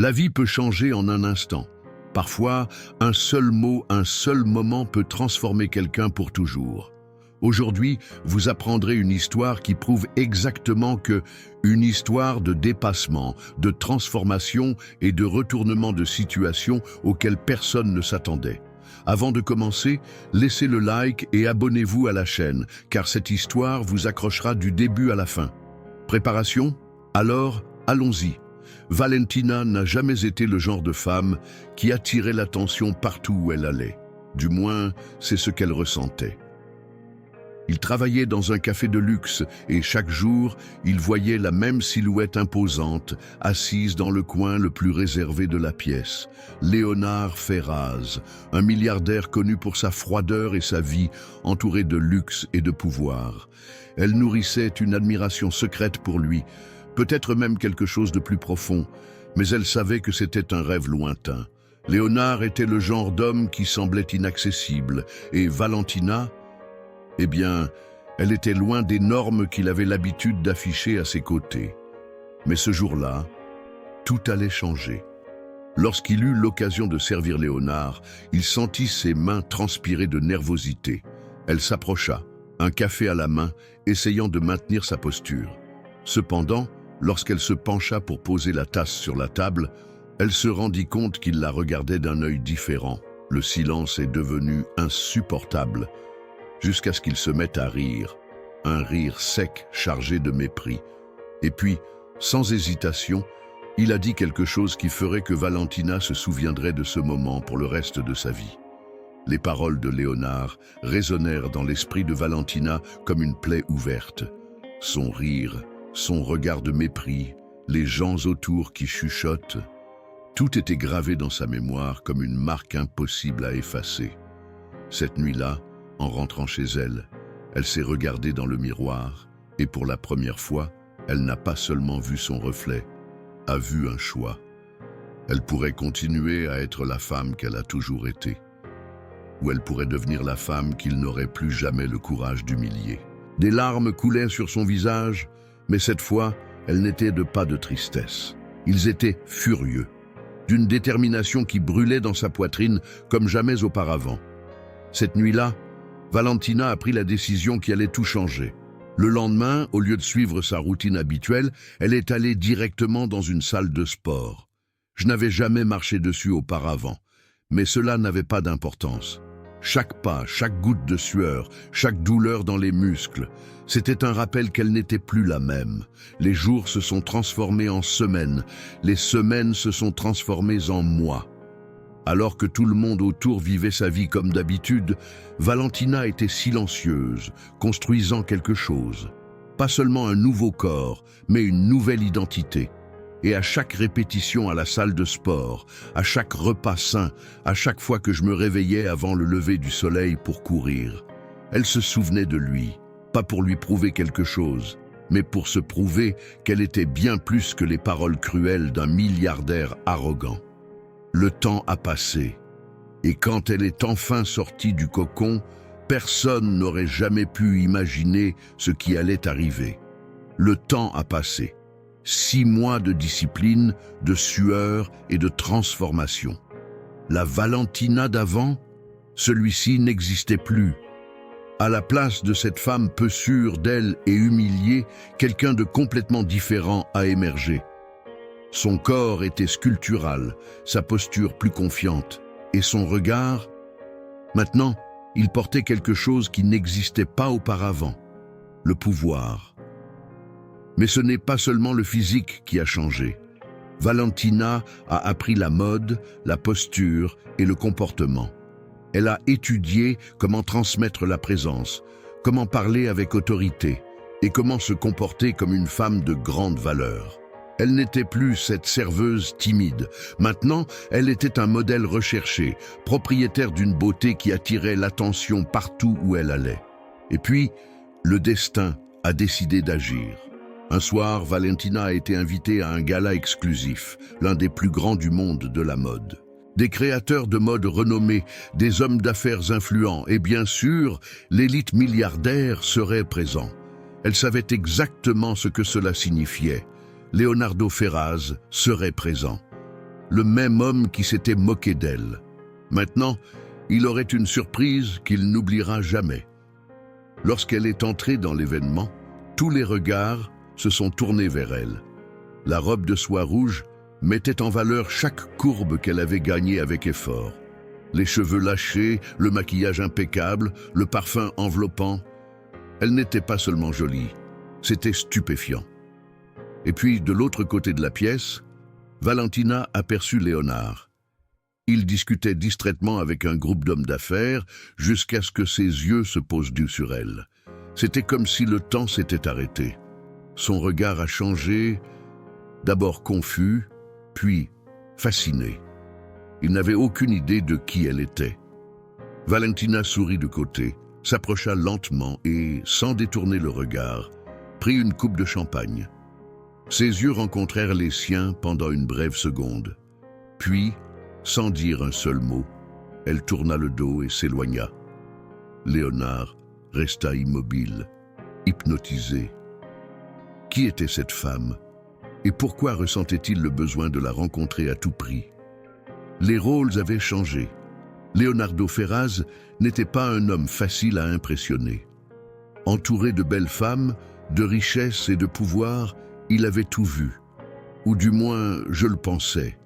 La vie peut changer en un instant. Parfois, un seul mot, un seul moment peut transformer quelqu'un pour toujours. Aujourd'hui, vous apprendrez une histoire qui prouve exactement une histoire de dépassement, de transformation et de retournement de situation auquel personne ne s'attendait. Avant de commencer, laissez le like et abonnez-vous à la chaîne, car cette histoire vous accrochera du début à la fin. Préparation? Alors, allons-y. Valentina n'a jamais été le genre de femme qui attirait l'attention partout où elle allait. Du moins, c'est ce qu'elle ressentait. Il travaillait dans un café de luxe et chaque jour, il voyait la même silhouette imposante, assise dans le coin le plus réservé de la pièce. Léonard Ferraz, un milliardaire connu pour sa froideur et sa vie, entouré de luxe et de pouvoir. Elle nourrissait une admiration secrète pour lui, peut-être même quelque chose de plus profond, mais elle savait que c'était un rêve lointain. Léonard était le genre d'homme qui semblait inaccessible, et Valentina, eh bien, elle était loin des normes qu'il avait l'habitude d'afficher à ses côtés. Mais ce jour-là, tout allait changer. Lorsqu'il eut l'occasion de servir Léonard, il sentit ses mains transpirer de nervosité. Elle s'approcha, un café à la main, essayant de maintenir sa posture. Cependant, lorsqu'elle se pencha pour poser la tasse sur la table, elle se rendit compte qu'il la regardait d'un œil différent. Le silence est devenu insupportable, jusqu'à ce qu'il se mette à rire, un rire sec chargé de mépris. Et puis, sans hésitation, il a dit quelque chose qui ferait que Valentina se souviendrait de ce moment pour le reste de sa vie. Les paroles de Léonard résonnèrent dans l'esprit de Valentina comme une plaie ouverte. Son rire, son regard de mépris, les gens autour qui chuchotent, tout était gravé dans sa mémoire comme une marque impossible à effacer. Cette nuit-là, en rentrant chez elle, elle s'est regardée dans le miroir et pour la première fois, elle n'a pas seulement vu son reflet, a vu un choix. Elle pourrait continuer à être la femme qu'elle a toujours été, ou elle pourrait devenir la femme qu'il n'aurait plus jamais le courage d'humilier. Des larmes coulaient sur son visage, mais cette fois, elles n'étaient pas de tristesse. Ils étaient furieux, d'une détermination qui brûlait dans sa poitrine comme jamais auparavant. Cette nuit-là, Valentina a pris la décision qui allait tout changer. Le lendemain, au lieu de suivre sa routine habituelle, elle est allée directement dans une salle de sport. Je n'avais jamais marché dessus auparavant, mais cela n'avait pas d'importance. Chaque pas, chaque goutte de sueur, chaque douleur dans les muscles, c'était un rappel qu'elle n'était plus la même. Les jours se sont transformés en semaines, les semaines se sont transformées en mois. Alors que tout le monde autour vivait sa vie comme d'habitude, Valentina était silencieuse, construisant quelque chose. Pas seulement un nouveau corps, mais une nouvelle identité. Et à chaque répétition à la salle de sport, à chaque repas sain, à chaque fois que je me réveillais avant le lever du soleil pour courir, elle se souvenait de lui, pas pour lui prouver quelque chose, mais pour se prouver qu'elle était bien plus que les paroles cruelles d'un milliardaire arrogant. Le temps a passé, et quand elle est enfin sortie du cocon, personne n'aurait jamais pu imaginer ce qui allait arriver. Le temps a passé. 6 mois de discipline, de sueur et de transformation. La Valentina d'avant, celui-ci n'existait plus. À la place de cette femme peu sûre d'elle et humiliée, quelqu'un de complètement différent a émergé. Son corps était sculptural, sa posture plus confiante, et son regard, maintenant, il portait quelque chose qui n'existait pas auparavant, le pouvoir. Mais ce n'est pas seulement le physique qui a changé. Valentina a appris la mode, la posture et le comportement. Elle a étudié comment transmettre la présence, comment parler avec autorité et comment se comporter comme une femme de grande valeur. Elle n'était plus cette serveuse timide. Maintenant, elle était un modèle recherché, propriétaire d'une beauté qui attirait l'attention partout où elle allait. Et puis, le destin a décidé d'agir. Un soir, Valentina a été invitée à un gala exclusif, l'un des plus grands du monde de la mode. Des créateurs de mode renommés, des hommes d'affaires influents et bien sûr, l'élite milliardaire seraient présents. Elle savait exactement ce que cela signifiait. Leonardo Ferraz serait présent. le même homme qui s'était moqué d'elle. Maintenant, il aurait une surprise qu'il n'oubliera jamais. Lorsqu'elle est entrée dans l'événement, tous les regards se sont tournés vers elle. La robe de soie rouge mettait en valeur chaque courbe qu'elle avait gagnée avec effort. Les cheveux lâchés, le maquillage impeccable, le parfum enveloppant. Elle n'était pas seulement jolie, c'était stupéfiant. Et puis, de l'autre côté de la pièce, Valentina aperçut Léonard. Il discutait distraitement avec un groupe d'hommes d'affaires jusqu'à ce que ses yeux se posent dus sur elle. C'était comme si le temps s'était arrêté. Son regard a changé, d'abord confus, puis fasciné. Il n'avait aucune idée de qui elle était. Valentina sourit de côté, s'approcha lentement et, sans détourner le regard, prit une coupe de champagne. Ses yeux rencontrèrent les siens pendant une brève seconde. Puis, sans dire un seul mot, elle tourna le dos et s'éloigna. Léonard resta immobile, hypnotisé. Qui était cette femme? Et pourquoi ressentait-il le besoin de la rencontrer à tout prix? Les rôles avaient changé. Leonardo Ferraz n'était pas un homme facile à impressionner. Entouré de belles femmes, de richesses et de pouvoir, il avait tout vu. Ou du moins, je le pensais.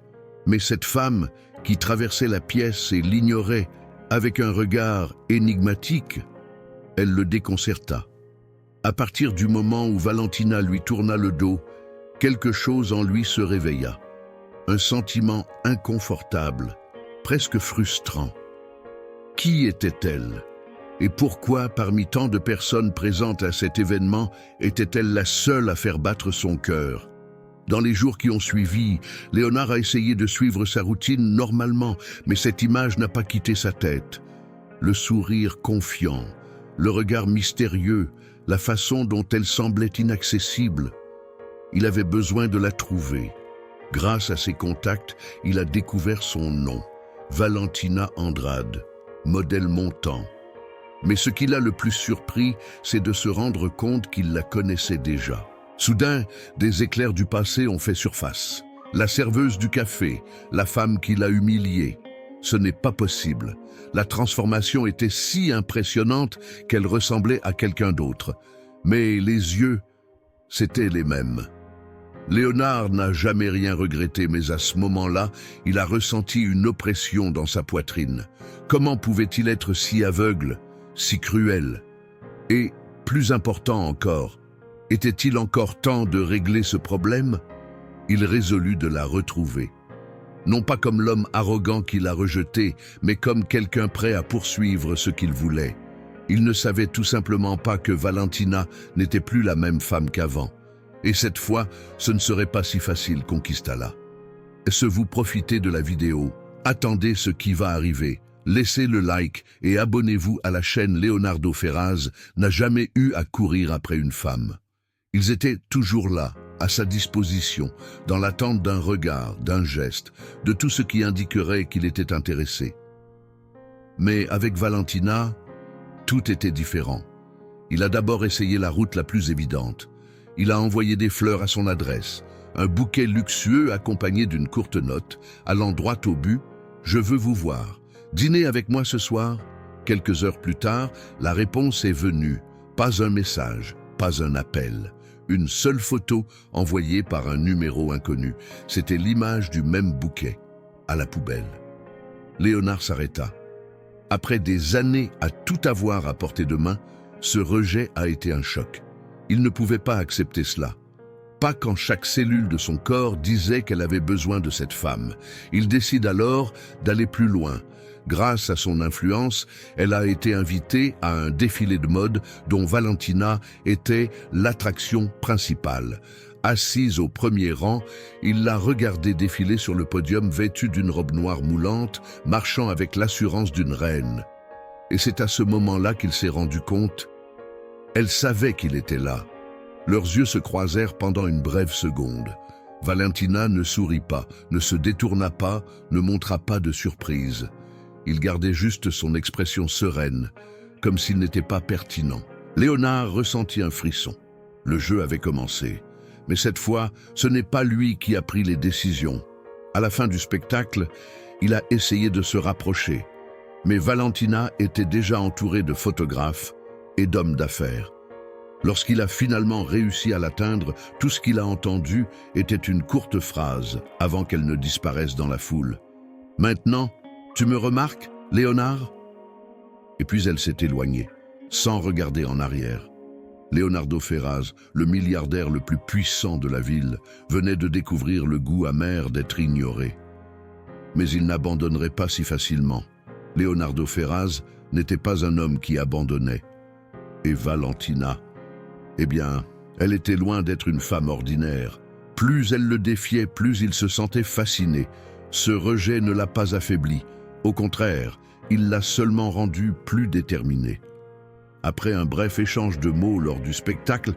Mais cette femme, qui traversait la pièce et l'ignorait avec un regard énigmatique, elle le déconcerta. À partir du moment où Valentina lui tourna le dos, quelque chose en lui se réveilla. Un sentiment inconfortable, presque frustrant. Qui était-elle? Et pourquoi, parmi tant de personnes présentes à cet événement, était-elle la seule à faire battre son cœur? Dans les jours qui ont suivi, Léonard a essayé de suivre sa routine normalement, mais cette image n'a pas quitté sa tête. Le sourire confiant, le regard mystérieux, la façon dont elle semblait inaccessible. Il avait besoin de la trouver. Grâce à ses contacts, il a découvert son nom, Valentina Andrade, modèle montant. Mais ce qui l'a le plus surpris, c'est de se rendre compte qu'il la connaissait déjà. Soudain, des éclairs du passé ont fait surface. La serveuse du café, la femme qui l'a humiliée. Ce n'est pas possible. La transformation était si impressionnante qu'elle ressemblait à quelqu'un d'autre. Mais les yeux, c'étaient les mêmes. Léonard n'a jamais rien regretté, mais à ce moment-là, il a ressenti une oppression dans sa poitrine. Comment pouvait-il être si aveugle, si cruel? Et, plus important encore, était-il encore temps de régler ce problème? Il résolut de la retrouver. Non pas comme l'homme arrogant qui l'a rejeté, mais comme quelqu'un prêt à poursuivre ce qu'il voulait. Il ne savait tout simplement pas que Valentina n'était plus la même femme qu'avant. Et cette fois, ce ne serait pas si facile, conquista-la. Est-ce que vous profitez de la vidéo? Attendez ce qui va arriver. Laissez le like et abonnez-vous à la chaîne. Leonardo Ferraz n'a jamais eu à courir après une femme. Ils étaient toujours là, à sa disposition, dans l'attente d'un regard, d'un geste, de tout ce qui indiquerait qu'il était intéressé. Mais avec Valentina, tout était différent. Il a d'abord essayé la route la plus évidente. Il a envoyé des fleurs à son adresse, un bouquet luxueux accompagné d'une courte note, allant droit au but « Je veux vous voir. Dîner avec moi ce soir ?» Quelques heures plus tard, la réponse est venue. Pas un message, pas un appel. Une seule photo envoyée par un numéro inconnu. C'était l'image du même bouquet, à la poubelle. Léonard s'arrêta. Après des années à tout avoir à portée de main, ce rejet a été un choc. Il ne pouvait pas accepter cela. Pas quand chaque cellule de son corps disait qu'elle avait besoin de cette femme. Il décide alors d'aller plus loin. Grâce à son influence, elle a été invitée à un défilé de mode dont Valentina était l'attraction principale. Assise au premier rang, il l'a regardée défiler sur le podium vêtue d'une robe noire moulante, marchant avec l'assurance d'une reine. Et c'est à ce moment-là qu'il s'est rendu compte. Elle savait qu'il était là. Leurs yeux se croisèrent pendant une brève seconde. Valentina ne sourit pas, ne se détourna pas, ne montra pas de surprise. Il gardait juste son expression sereine, comme s'il n'était pas pertinent. Léonard ressentit un frisson. Le jeu avait commencé. Mais cette fois, ce n'est pas lui qui a pris les décisions. À la fin du spectacle, il a essayé de se rapprocher, mais Valentina était déjà entourée de photographes et d'hommes d'affaires. Lorsqu'il a finalement réussi à l'atteindre, tout ce qu'il a entendu était une courte phrase avant qu'elle ne disparaisse dans la foule. « Maintenant, tu me remarques, Léonard ?» Et puis elle s'est éloignée, sans regarder en arrière. Leonardo Ferraz, le milliardaire le plus puissant de la ville, venait de découvrir le goût amer d'être ignoré. Mais il n'abandonnerait pas si facilement. Leonardo Ferraz n'était pas un homme qui abandonnait. Et Valentina, eh bien, elle était loin d'être une femme ordinaire. Plus elle le défiait, plus il se sentait fasciné. Ce rejet ne l'a pas affaibli. Au contraire, il l'a seulement rendu plus déterminé. Après un bref échange de mots lors du spectacle,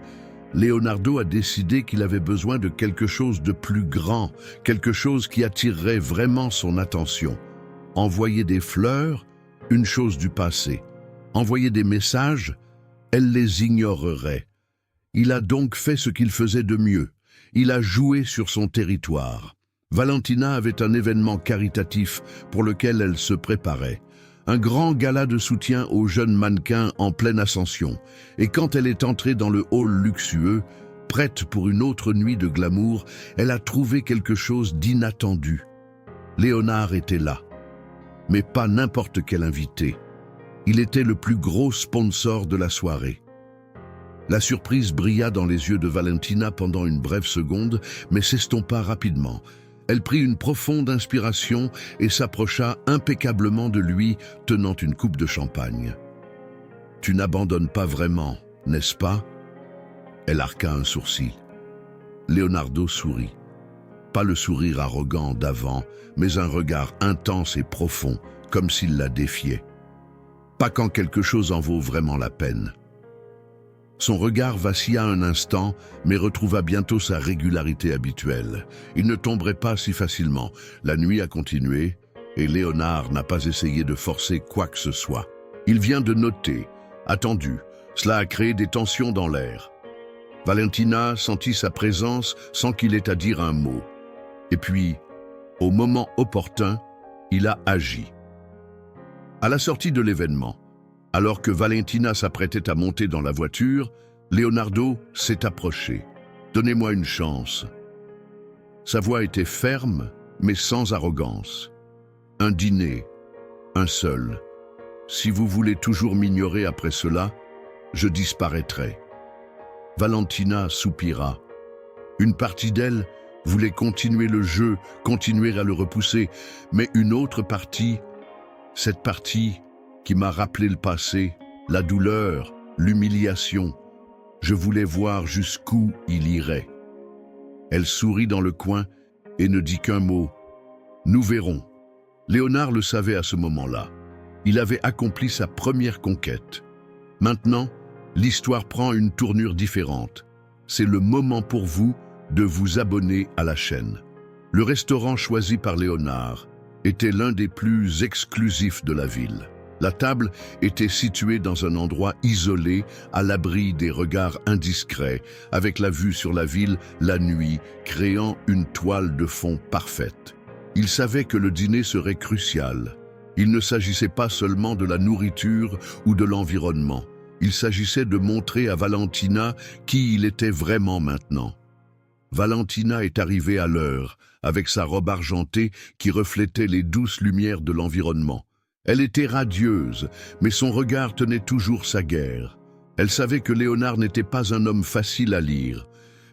Leonardo a décidé qu'il avait besoin de quelque chose de plus grand, quelque chose qui attirerait vraiment son attention. Envoyer des fleurs, une chose du passé. Envoyer des messages, elle les ignorerait. Il a donc fait ce qu'il faisait de mieux. Il a joué sur son territoire. Valentina avait un événement caritatif pour lequel elle se préparait. Un grand gala de soutien aux jeunes mannequins en pleine ascension. Et quand elle est entrée dans le hall luxueux, prête pour une autre nuit de glamour, elle a trouvé quelque chose d'inattendu. Léonard était là. Mais pas n'importe quel invité. Il était le plus gros sponsor de la soirée. La surprise brilla dans les yeux de Valentina pendant une brève seconde, mais s'estompa rapidement. Elle prit une profonde inspiration et s'approcha impeccablement de lui, tenant une coupe de champagne. « Tu n'abandonnes pas vraiment, n'est-ce pas ?» Elle arqua un sourcil. Leonardo sourit. Pas le sourire arrogant d'avant, mais un regard intense et profond, comme s'il la défiait. Pas quand quelque chose en vaut vraiment la peine. Son regard vacilla un instant, mais retrouva bientôt sa régularité habituelle. Il ne tomberait pas si facilement. La nuit a continué, et Léonard n'a pas essayé de forcer quoi que ce soit. Il vient de noter, attendu. Cela a créé des tensions dans l'air. Valentina sentit sa présence sans qu'il ait à dire un mot. Et puis, au moment opportun, il a agi. À la sortie de l'événement, alors que Valentina s'apprêtait à monter dans la voiture, Leonardo s'est approché. « Donnez-moi une chance. » Sa voix était ferme, mais sans arrogance. « Un dîner, un seul. Si vous voulez toujours m'ignorer après cela, je disparaîtrai. » Valentina soupira. Une partie d'elle voulait continuer le jeu, continuer à le repousser, mais une autre partie, cette partie qui m'a rappelé le passé, la douleur, l'humiliation. Je voulais voir jusqu'où il irait. Elle sourit dans le coin et ne dit qu'un mot. « Nous verrons. » Léonard le savait à ce moment-là. Il avait accompli sa première conquête. Maintenant, l'histoire prend une tournure différente. C'est le moment pour vous de vous abonner à la chaîne. Le restaurant choisi par Léonard était l'un des plus exclusifs de la ville. La table était située dans un endroit isolé, à l'abri des regards indiscrets, avec la vue sur la ville la nuit, créant une toile de fond parfaite. Il savait que le dîner serait crucial. Il ne s'agissait pas seulement de la nourriture ou de l'environnement. Il s'agissait de montrer à Valentina qui il était vraiment maintenant. Valentina est arrivée à l'heure, avec sa robe argentée qui reflétait les douces lumières de l'environnement. Elle était radieuse, mais son regard tenait toujours sa guerre. Elle savait que Léonard n'était pas un homme facile à lire.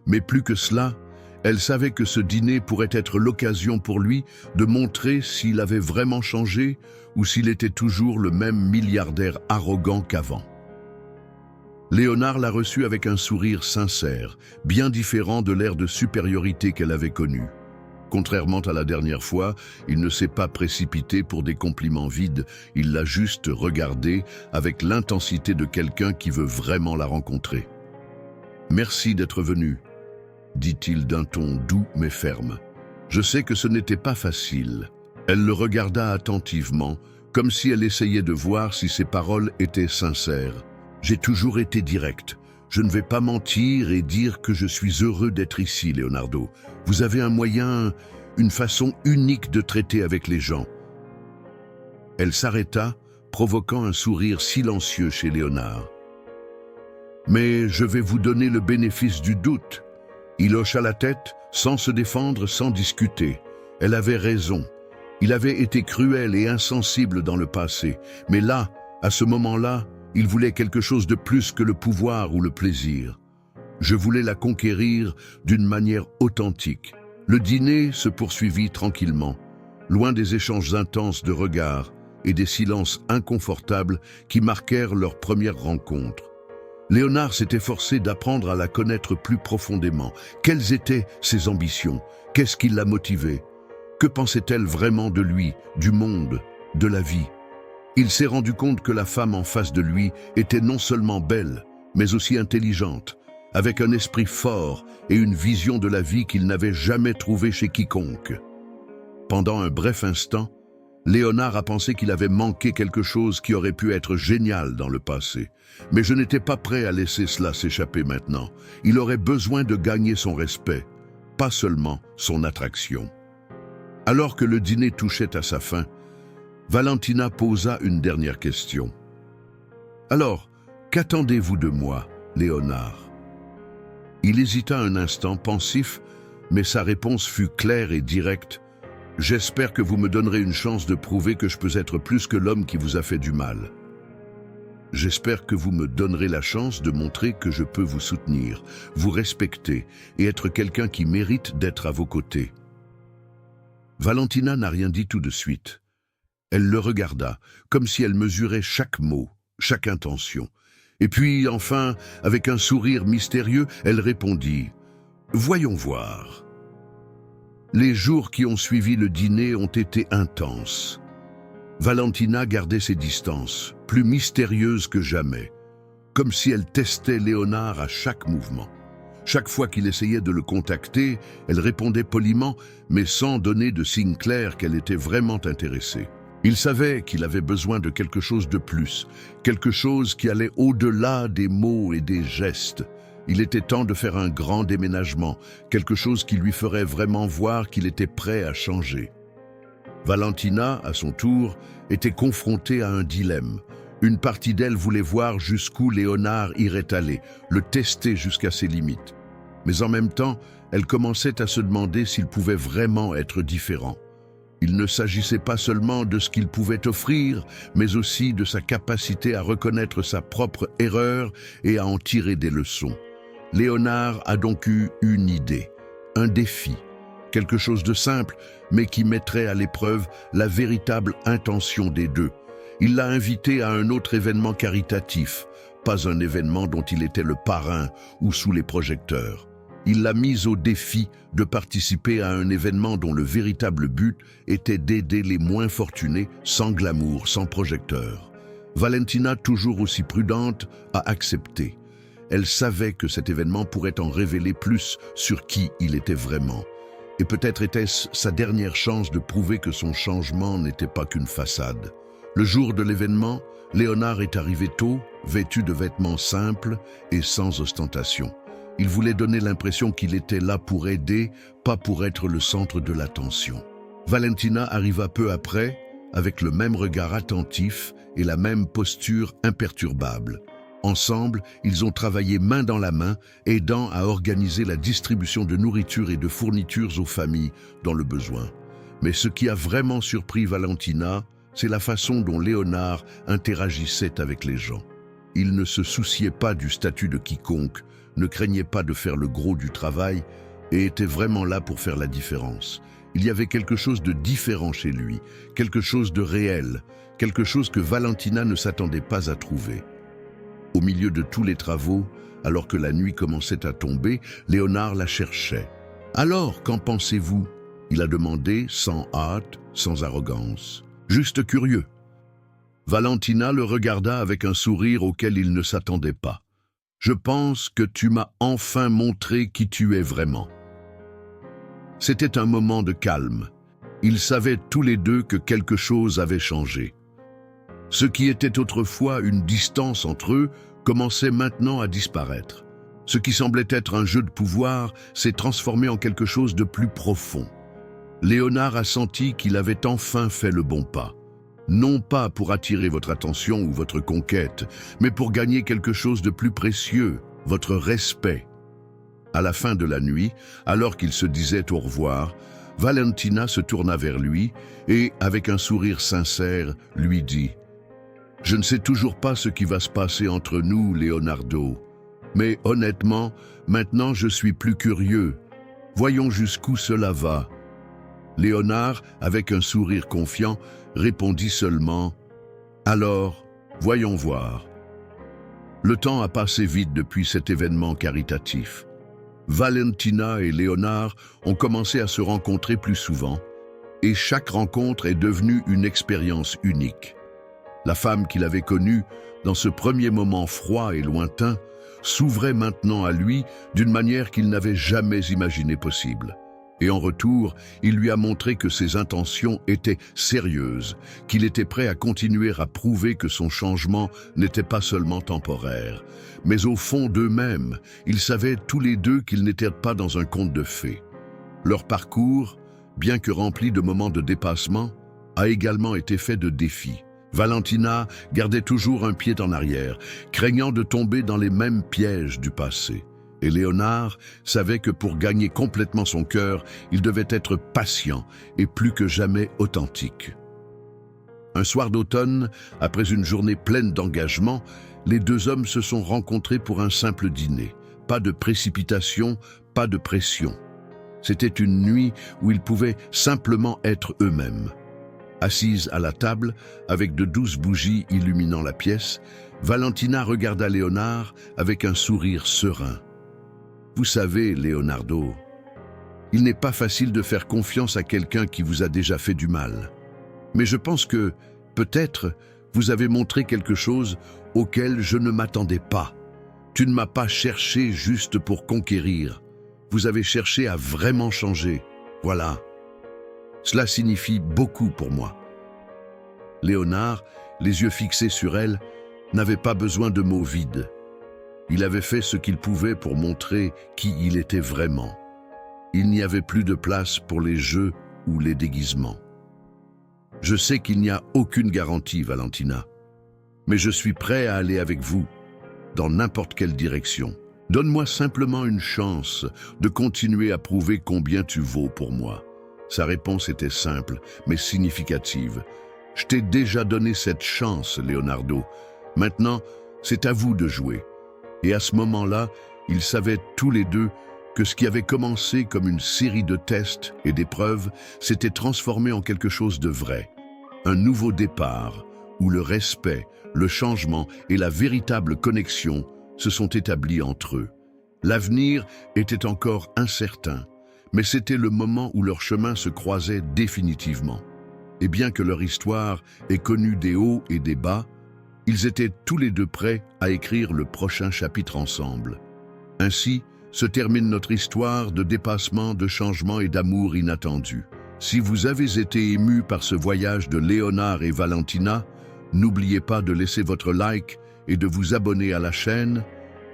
Mais plus que cela, elle savait que ce dîner pourrait être l'occasion pour lui de montrer s'il avait vraiment changé ou s'il était toujours le même milliardaire arrogant qu'avant. Léonard l'a reçue avec un sourire sincère, bien différent de l'air de supériorité qu'elle avait connu. Contrairement à la dernière fois, il ne s'est pas précipité pour des compliments vides, il l'a juste regardée avec l'intensité de quelqu'un qui veut vraiment la rencontrer. « Merci d'être venu », dit-il d'un ton doux mais ferme. « Je sais que ce n'était pas facile. » Elle le regarda attentivement, comme si elle essayait de voir si ses paroles étaient sincères. « J'ai toujours été direct. Je ne vais pas mentir et dire que je suis heureux d'être ici, Leonardo. Vous avez un moyen, une façon unique de traiter avec les gens. Elle s'arrêta, provoquant un sourire silencieux chez Léonard. « Mais je vais vous donner le bénéfice du doute. » Il hocha la tête, sans se défendre, sans discuter. Elle avait raison. Il avait été cruel et insensible dans le passé, mais là, à ce moment-là, il voulait quelque chose de plus que le pouvoir ou le plaisir. Je voulais la conquérir d'une manière authentique. Le dîner se poursuivit tranquillement, loin des échanges intenses de regards et des silences inconfortables qui marquèrent leur première rencontre. Léonard s'était forcé d'apprendre à la connaître plus profondément. Quelles étaient ses ambitions? Qu'est-ce qui la motivait? Que pensait-elle vraiment de lui, du monde, de la vie? Il s'est rendu compte que la femme en face de lui était non seulement belle, mais aussi intelligente, avec un esprit fort et une vision de la vie qu'il n'avait jamais trouvée chez quiconque. Pendant un bref instant, Léonard a pensé qu'il avait manqué quelque chose qui aurait pu être génial dans le passé. Mais je n'étais pas prêt à laisser cela s'échapper maintenant. Il aurait besoin de gagner son respect, pas seulement son attraction. Alors que le dîner touchait à sa fin, Valentina posa une dernière question. « Alors, qu'attendez-vous de moi, Léonard ?» Il hésita un instant, pensif, mais sa réponse fut claire et directe. « J'espère que vous me donnerez une chance de prouver que je peux être plus que l'homme qui vous a fait du mal. J'espère que vous me donnerez la chance de montrer que je peux vous soutenir, vous respecter et être quelqu'un qui mérite d'être à vos côtés. » Valentina n'a rien dit tout de suite. Elle le regarda, comme si elle mesurait chaque mot, chaque intention. Et puis, enfin, avec un sourire mystérieux, elle répondit « Voyons voir. » Les jours qui ont suivi le dîner ont été intenses. Valentina gardait ses distances, plus mystérieuse que jamais, comme si elle testait Léonard à chaque mouvement. Chaque fois qu'il essayait de le contacter, elle répondait poliment, mais sans donner de signe clair qu'elle était vraiment intéressée. Il savait qu'il avait besoin de quelque chose de plus, quelque chose qui allait au-delà des mots et des gestes. Il était temps de faire un grand déménagement, quelque chose qui lui ferait vraiment voir qu'il était prêt à changer. Valentina, à son tour, était confrontée à un dilemme. Une partie d'elle voulait voir jusqu'où Léonard irait aller, le tester jusqu'à ses limites. Mais en même temps, elle commençait à se demander s'il pouvait vraiment être différent. Il ne s'agissait pas seulement de ce qu'il pouvait offrir, mais aussi de sa capacité à reconnaître sa propre erreur et à en tirer des leçons. Léonard a donc eu une idée, un défi, quelque chose de simple, mais qui mettrait à l'épreuve la véritable intention des deux. Il l'a invité à un autre événement caritatif, pas un événement dont il était le parrain ou sous les projecteurs. Il l'a mise au défi de participer à un événement dont le véritable but était d'aider les moins fortunés, sans glamour, sans projecteur. Valentina, toujours aussi prudente, a accepté. Elle savait que cet événement pourrait en révéler plus sur qui il était vraiment. Et peut-être était-ce sa dernière chance de prouver que son changement n'était pas qu'une façade. Le jour de l'événement, Léonard est arrivé tôt, vêtu de vêtements simples et sans ostentation. Il voulait donner l'impression qu'il était là pour aider, pas pour être le centre de l'attention. Valentina arriva peu après, avec le même regard attentif et la même posture imperturbable. Ensemble, ils ont travaillé main dans la main, aidant à organiser la distribution de nourriture et de fournitures aux familles dans le besoin. Mais ce qui a vraiment surpris Valentina, c'est la façon dont Léonard interagissait avec les gens. Il ne se souciait pas du statut de quiconque, ne craignait pas de faire le gros du travail et était vraiment là pour faire la différence. Il y avait quelque chose de différent chez lui, quelque chose de réel, quelque chose que Valentina ne s'attendait pas à trouver. Au milieu de tous les travaux, alors que la nuit commençait à tomber, Léonard la cherchait. « Alors, qu'en pensez-vous » il a demandé, sans hâte, sans arrogance. Juste curieux. Valentina le regarda avec un sourire auquel il ne s'attendait pas. « Je pense que tu m'as enfin montré qui tu es vraiment. » C'était un moment de calme. Ils savaient tous les deux que quelque chose avait changé. Ce qui était autrefois une distance entre eux commençait maintenant à disparaître. Ce qui semblait être un jeu de pouvoir s'est transformé en quelque chose de plus profond. Léonard a senti qu'il avait enfin fait le bon pas. Non pas pour attirer votre attention ou votre conquête, mais pour gagner quelque chose de plus précieux, votre respect. À la fin de la nuit, alors qu'il se disait au revoir, Valentina se tourna vers lui et, avec un sourire sincère, lui dit « Je ne sais toujours pas ce qui va se passer entre nous, Leonardo, mais honnêtement, maintenant je suis plus curieux. Voyons jusqu'où cela va. » Léonard, avec un sourire confiant, répondit seulement « Alors, voyons voir. » Le temps a passé vite depuis cet événement caritatif. Valentina et Léonard ont commencé à se rencontrer plus souvent, et chaque rencontre est devenue une expérience unique. La femme qu'il avait connue, dans ce premier moment froid et lointain, s'ouvrait maintenant à lui d'une manière qu'il n'avait jamais imaginée possible. Et en retour, il lui a montré que ses intentions étaient sérieuses, qu'il était prêt à continuer à prouver que son changement n'était pas seulement temporaire. Mais au fond d'eux-mêmes, ils savaient tous les deux qu'ils n'étaient pas dans un conte de fées. Leur parcours, bien que rempli de moments de dépassement, a également été fait de défis. Valentina gardait toujours un pied en arrière, craignant de tomber dans les mêmes pièges du passé. Et Léonard savait que pour gagner complètement son cœur, il devait être patient et plus que jamais authentique. Un soir d'automne, après une journée pleine d'engagement, les deux hommes se sont rencontrés pour un simple dîner. Pas de précipitation, pas de pression. C'était une nuit où ils pouvaient simplement être eux-mêmes. Assise à la table, avec de douces bougies illuminant la pièce, Valentina regarda Léonard avec un sourire serein. Vous savez, Leonardo, il n'est pas facile de faire confiance à quelqu'un qui vous a déjà fait du mal. Mais je pense que, peut-être, vous avez montré quelque chose auquel je ne m'attendais pas. Tu ne m'as pas cherché juste pour conquérir. Vous avez cherché à vraiment changer. Voilà. Cela signifie beaucoup pour moi. Léonard, les yeux fixés sur elle, n'avait pas besoin de mots vides. Il avait fait ce qu'il pouvait pour montrer qui il était vraiment. Il n'y avait plus de place pour les jeux ou les déguisements. Je sais qu'il n'y a aucune garantie, Valentina, mais je suis prêt à aller avec vous, dans n'importe quelle direction. Donne-moi simplement une chance de continuer à prouver combien tu vaux pour moi. Sa réponse était simple, mais significative. Je t'ai déjà donné cette chance, Leonardo. Maintenant, c'est à vous de jouer. Et à ce moment-là, ils savaient tous les deux que ce qui avait commencé comme une série de tests et d'épreuves s'était transformé en quelque chose de vrai. Un nouveau départ, où le respect, le changement et la véritable connexion se sont établis entre eux. L'avenir était encore incertain, mais c'était le moment où leurs chemins se croisaient définitivement. Et bien que leur histoire ait connu des hauts et des bas, ils étaient tous les deux prêts à écrire le prochain chapitre ensemble. Ainsi se termine notre histoire de dépassement, de changement et d'amour inattendu. Si vous avez été ému par ce voyage de Léonard et Valentina, n'oubliez pas de laisser votre like et de vous abonner à la chaîne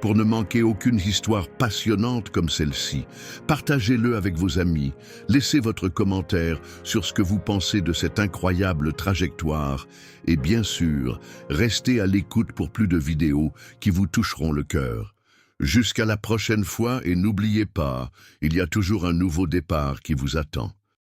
pour ne manquer aucune histoire passionnante comme celle-ci. Partagez-le avec vos amis, laissez votre commentaire sur ce que vous pensez de cette incroyable trajectoire et bien sûr, restez à l'écoute pour plus de vidéos qui vous toucheront le cœur. Jusqu'à la prochaine fois et n'oubliez pas, il y a toujours un nouveau départ qui vous attend.